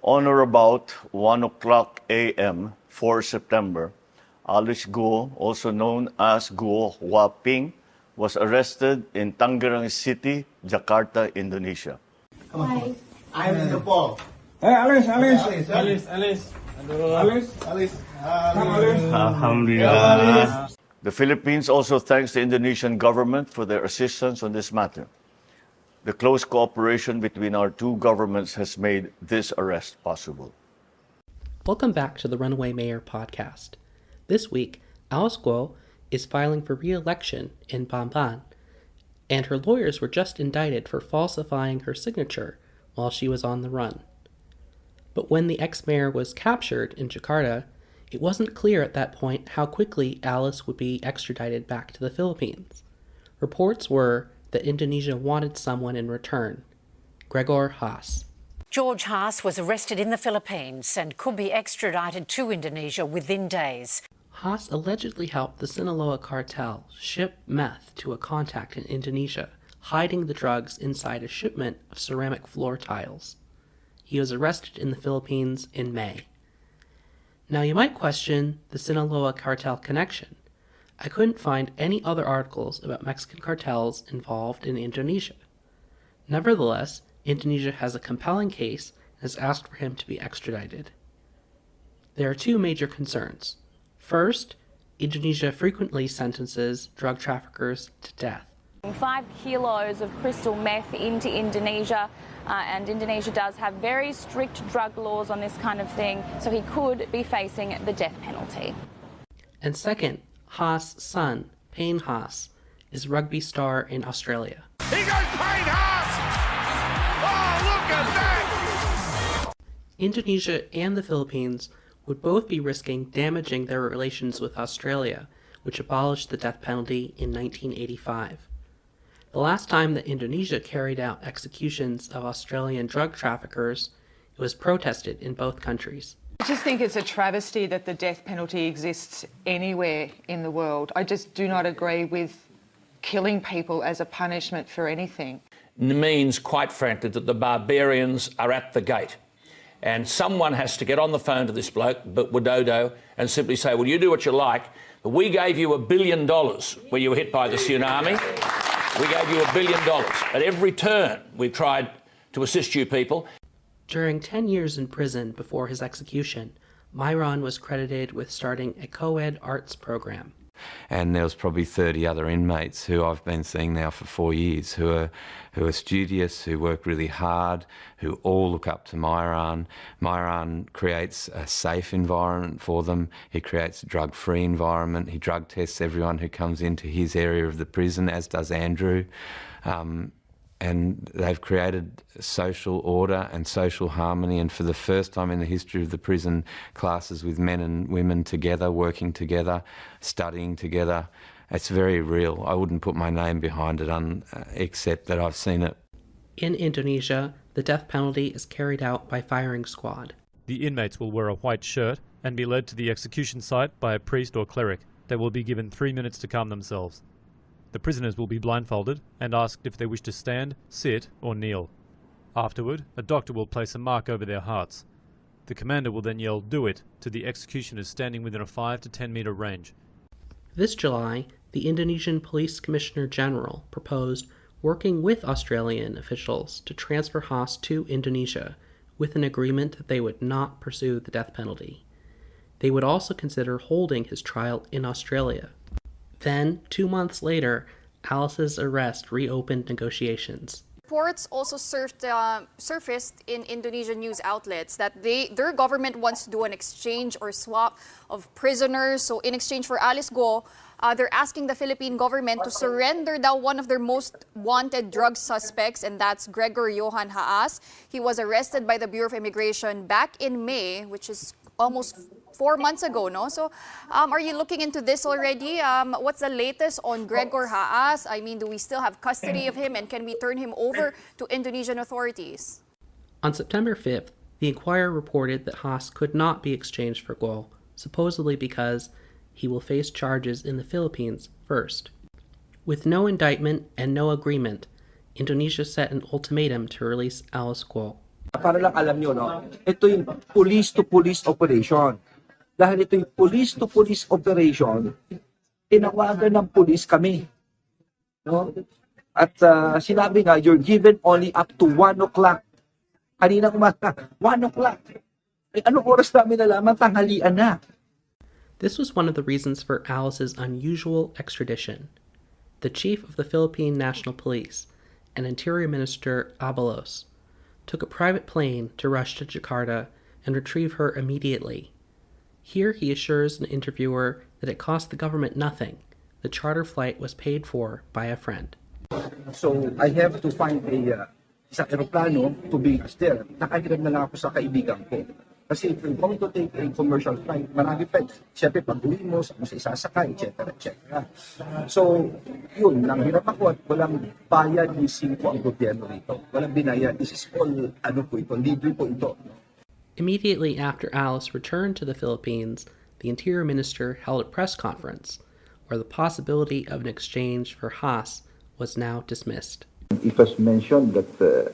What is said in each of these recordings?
On or about 1 o'clock a.m., 4 September, Alice Guo, also known as Guo Huaping, was arrested in Tangerang City, Jakarta, Indonesia. Hi. I'm in the ball. Hey, Alice. Alice. Alhamdulillah. The Philippines also thanks the Indonesian government for their assistance on this matter. The close cooperation between our two governments has made this arrest possible. Welcome back to the Runaway Mayor podcast. This week, Alice Guo is filing for re-election in Bamban, and her lawyers were just indicted for falsifying her signature while she was on the run. But when the ex-mayor was captured in Jakarta, it wasn't clear at that point how quickly Alice would be extradited back to the Philippines. Reports were that Indonesia wanted someone in return, Gregor Haas. George Haas was arrested in the Philippines and could be extradited to Indonesia within days. Haas allegedly helped the Sinaloa cartel ship meth to a contact in Indonesia, hiding the drugs inside a shipment of ceramic floor tiles. He was arrested in the Philippines in May. Now you might question the Sinaloa cartel connection. I couldn't find any other articles about Mexican cartels involved in Indonesia. Nevertheless, Indonesia has a compelling case and has asked for him to be extradited. There are two major concerns. First, Indonesia frequently sentences drug traffickers to death. 5 kilos of crystal meth into Indonesia, and Indonesia does have very strict drug laws on this kind of thing, so he could be facing the death penalty. And second, Haas' son, Payne Haas, is a rugby star in Australia. He goes Payne Haas! Oh, look at that! Indonesia and the Philippines would both be risking damaging their relations with Australia, which abolished the death penalty in 1985. The last time that Indonesia carried out executions of Australian drug traffickers, it was protested in both countries. I just think it's a travesty that the death penalty exists anywhere in the world. I just do not agree with killing people as a punishment for anything. It means, quite frankly, that the barbarians are at the gate. And someone has to get on the phone to this bloke, Widodo, and simply say, well, you do what you like, but we gave you $1 billion when you were hit by the tsunami. We gave you $1 billion. At every turn, we've tried to assist you people. During 10 years in prison before his execution, Myron was credited with starting a co-ed arts program. And there was probably 30 other inmates who I've been seeing now for 4 years who are studious, who work really hard, who all look up to Myron. Myron creates a safe environment for them. He creates a drug-free environment. He drug tests everyone who comes into his area of the prison, as does Andrew. And they've created social order and social harmony, and for the first time in the history of the prison, classes with men and women together, working together, studying together. It's very real. I wouldn't put my name behind it except that I've seen it. In Indonesia, the death penalty is carried out by firing squad. The inmates will wear a white shirt and be led to the execution site by a priest or cleric. They will be given 3 minutes to calm themselves. The prisoners will be blindfolded and asked if they wish to stand, sit, or kneel. Afterward, a doctor will place a mark over their hearts. The commander will then yell, "Do it," to the executioners standing within a 5 to 10 meter range. This July, the Indonesian Police Commissioner General proposed working with Australian officials to transfer Haas to Indonesia, with an agreement that they would not pursue the death penalty. They would also consider holding his trial in Australia. Then, 2 months later, Alice's arrest reopened negotiations. Reports also surfaced in Indonesian news outlets that their government wants to do an exchange or swap of prisoners. So in exchange for Alice Guo, they're asking the Philippine government to surrender one of their most wanted drug suspects, and that's Gregor Haas. He was arrested by the Bureau of Immigration back in May, which is almost 4 months ago, no? So are you looking into this already? What's the latest on Gregor Haas? I mean, do we still have custody of him, and can we turn him over to Indonesian authorities? On September 5th, the Inquirer reported that Haas could not be exchanged for Guo, supposedly because he will face charges in the Philippines first. With no indictment and no agreement, Indonesia set an ultimatum to release Alice Guo. Para lang alam nyo, no? Ito yung police-to-police operation. Dahil ito yung police-to-police operation, tinawagan ng police kami. No? At sinabi nga, you're given only up to 1 o'clock. Kanina umaga, 1 o'clock. Anong oras namin nalaman? Tanghalian na. This was one of the reasons for Alice's unusual extradition. The chief of the Philippine National Police, and Interior Minister Abalos, took a private plane to rush to Jakarta and retrieve her immediately. Here he assures an interviewer that it cost the government nothing. The charter flight was paid for by a friend. So I have to find isang aeroplano to bring us there. Nakahiram na lang ako sa kaibigan ko. Kasi if you're going to take a commercial flight, marami pa. Siyempre, pag-uwi mo, sa isasakay, etc. So, yun, nanghirap ako at walang bayad ni Cinco ang gobyerno rito. Walang binayad. This is all, libre po ito. Immediately after Alice returned to the Philippines, the Interior Minister held a press conference where the possibility of an exchange for Haas was now dismissed. It was mentioned that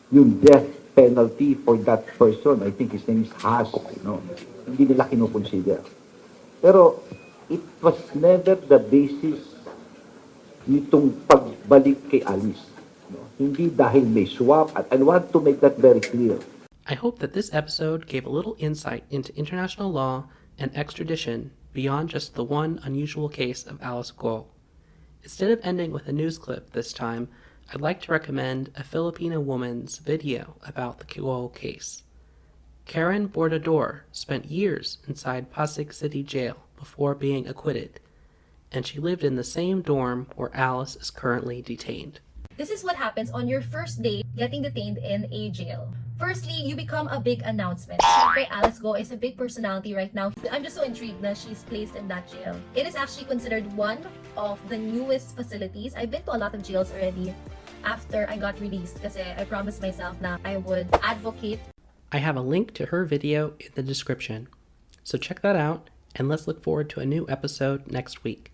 yung death penalty for that person, I think his name is Haas, hindi nila kinoconsider. Pero it was never the basis nitong pagbalik kay Alice. Hindi dahil may swap, and I want to make that very clear. I hope that this episode gave a little insight into international law and extradition beyond just the one unusual case of Alice Guo. Instead of ending with a news clip this time, I'd like to recommend a Filipino woman's video about the Guo case. Karen Bordador spent years inside Pasig City Jail before being acquitted, and she lived in the same dorm where Alice is currently detained. This is what happens on your first day getting detained in a jail. Firstly, you become a big announcement. Siyempre, Alice Guo is a big personality right now. I'm just so intrigued that she's placed in that jail. It is actually considered one of the newest facilities. I've been to a lot of jails already after I got released kasi I promised myself na I would advocate. I have a link to her video in the description. So check that out, and let's look forward to a new episode next week.